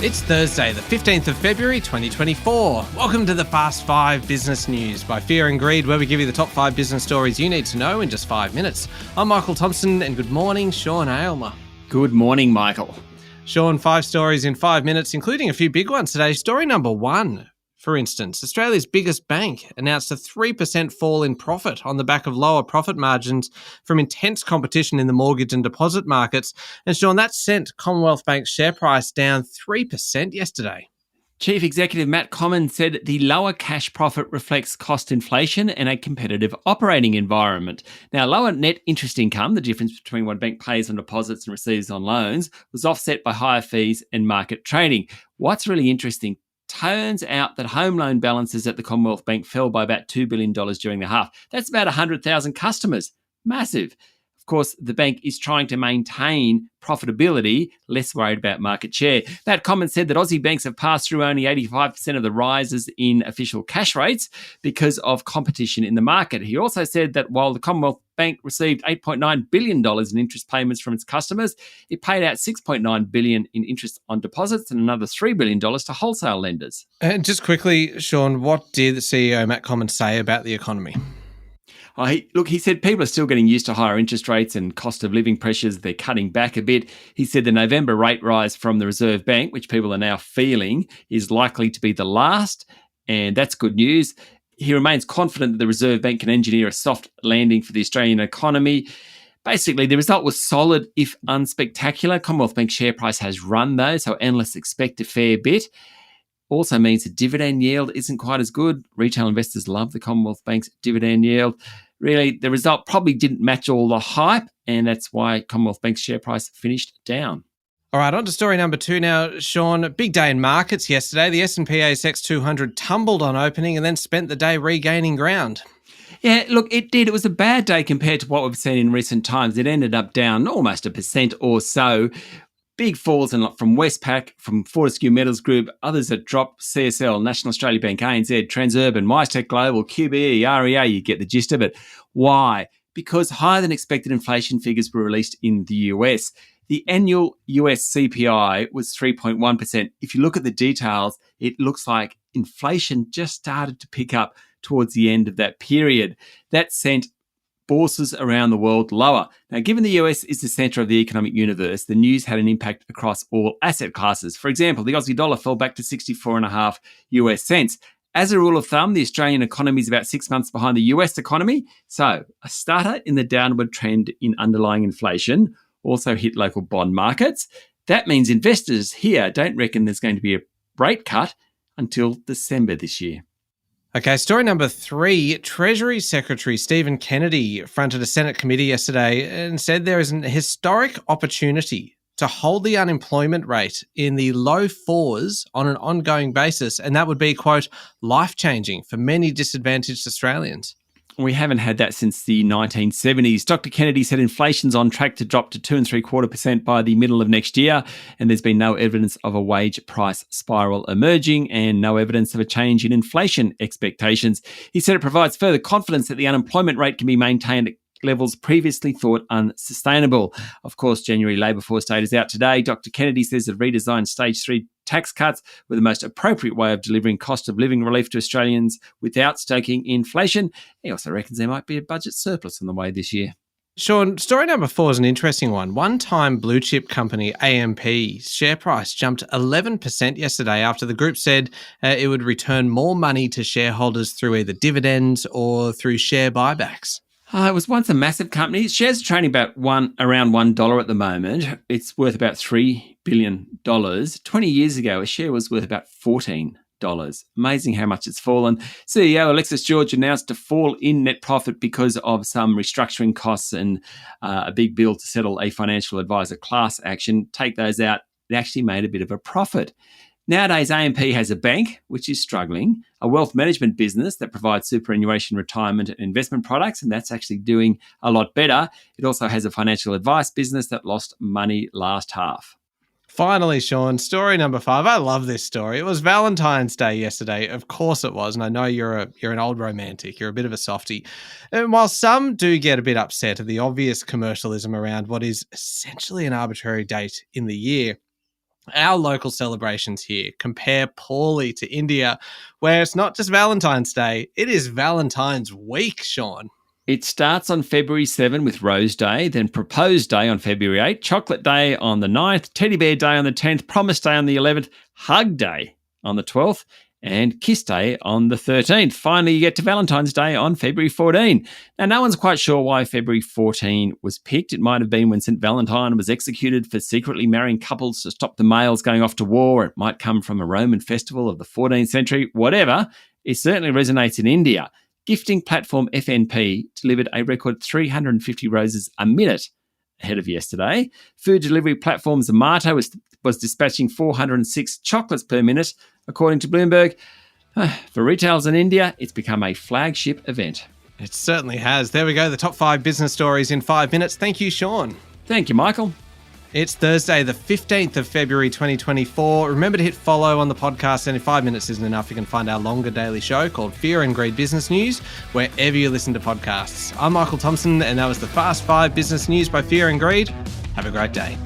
It's Thursday, the 15th of February, 2024. Welcome to the Fast 5 Business News by Fear and Greed, where we give you the top 5 business stories you need to know in just 5 minutes. I'm Michael Thompson, and good morning, Sean Aylmer. Good morning, Michael. Sean, 5 stories in 5 minutes, including a few big ones today. Story number 1. For instance, Australia's biggest bank announced a 3% fall in profit on the back of lower profit margins from intense competition in the mortgage and deposit markets. And Sean, that sent Commonwealth Bank's share price down 3% yesterday. Chief Executive Matt Comyn said the lower cash profit reflects cost inflation and a competitive operating environment. Now, lower net interest income, the difference between what a bank pays on deposits and receives on loans, was offset by higher fees and market trading. What's really interesting, turns out that home loan balances at the Commonwealth Bank fell by about $2 billion during the half. That's about 100,000 customers. Massive. Of course, the bank is trying to maintain profitability, less worried about market share. Matt Comyn said that Aussie banks have passed through only 85% of the rises in official cash rates because of competition in the market. He also said that while the Commonwealth Bank received $8.9 billion in interest payments from its customers, it paid out $6.9 billion in interest on deposits and another $3 billion to wholesale lenders. And just quickly, Sean, what did the CEO Matt Comyn say about the economy? He said people are still getting used to higher interest rates and cost of living pressures. They're cutting back a bit. He said the November rate rise from the Reserve Bank, which people are now feeling, is likely to be the last, and that's good news. He remains confident that the Reserve Bank can engineer a soft landing for the Australian economy. Basically, the result was solid, if unspectacular. Commonwealth Bank share price has run, though, so analysts expect a fair bit. Also means the dividend yield isn't quite as good. Retail investors love the Commonwealth Bank's dividend yield. Really, the result probably didn't match all the hype, and that's why Commonwealth Bank's share price finished down. All right, on to story number 2 now, Sean. Big day in markets yesterday. The S&P ASX 200 tumbled on opening and then spent the day regaining ground. Yeah, look, it did. It was a bad day compared to what we've seen in recent times. It ended up down almost 1% or so. Big falls from Westpac, from Fortescue Metals Group, others that dropped: CSL, National Australia Bank, ANZ, Transurban, WiseTech Global, QBE, REA, you get the gist of it. Why? Because higher than expected inflation figures were released in the US. The annual US CPI was 3.1%. If you look at the details, it looks like inflation just started to pick up towards the end of that period. That sent bourses around the world lower. Now, given the US is the centre of the economic universe, the news had an impact across all asset classes. For example, the Aussie dollar fell back to 64.5 US cents. As a rule of thumb, the Australian economy is about 6 months behind the US economy. So, a starter in the downward trend in underlying inflation also hit local bond markets. That means investors here don't reckon there's going to be a rate cut until December this year. Okay, story number 3. Treasury Secretary Stephen Kennedy fronted a Senate committee yesterday and said there is an historic opportunity to hold the unemployment rate in the low 4s on an ongoing basis, and that would be, quote, life-changing for many disadvantaged Australians. We haven't had that since the 1970s. Dr. Kennedy said inflation's on track to drop to 2.75% by the middle of next year, and there's been no evidence of a wage price spiral emerging and no evidence of a change in inflation expectations. He said it provides further confidence that the unemployment rate can be maintained at levels previously thought unsustainable. Of course, January labour force data is out today. Dr. Kennedy says the redesigned Stage 3 tax cuts were the most appropriate way of delivering cost of living relief to Australians without stoking inflation. He also reckons there might be a budget surplus on the way this year. Sean, story number 4 is an interesting one. One-time blue chip company AMP's share price jumped 11% yesterday after the group said it would return more money to shareholders through either dividends or through share buybacks. It was once a massive company. Shares are trading around $1 at the moment. It's worth about $3 billion. 20 years ago, a share was worth about $14. Amazing how much it's fallen. CEO Alexis George announced a fall in net profit because of some restructuring costs and a big bill to settle a financial advisor class action. Take those out, it actually made a bit of a profit. Nowadays, AMP has a bank, which is struggling, a wealth management business that provides superannuation, retirement and investment products, and that's actually doing a lot better. It also has a financial advice business that lost money last half. Finally, Sean, story number 5. I love this story. It was Valentine's Day yesterday. Of course it was. And I know you're an old romantic. You're a bit of a softie. And while some do get a bit upset at the obvious commercialism around what is essentially an arbitrary date in the year, Our local celebrations here compare poorly to India, where it's not just Valentine's Day, it is Valentine's Week, Sean. It starts on February 7 with Rose Day, then Propose Day on February 8, Chocolate Day on the 9th, Teddy Bear Day on the 10th, Promise Day on the 11th, Hug Day on the 12th, and Kiss Day on the 13th. Finally, you get to Valentine's Day on February 14. Now, no one's quite sure why February 14 was picked. It might have been when St. Valentine was executed for secretly marrying couples to stop the males going off to war. It might come from a Roman festival of the 14th century. Whatever, it certainly resonates in India. Gifting platform FNP delivered a record 350 roses a minute ahead of yesterday. Food delivery platform Zomato was dispatching 406 chocolates per minute, according to Bloomberg. For retailers in India, it's become a flagship event. It certainly has. There we go, the top 5 business stories in 5 minutes. Thank you, Sean. Thank you, Michael. It's Thursday, the 15th of February 2024. Remember to hit follow on the podcast, and if 5 minutes isn't enough, you can find our longer daily show called Fear and Greed Business News wherever you listen to podcasts. I'm Michael Thompson, and that was the Fast 5 Business News by Fear and Greed. Have a great day.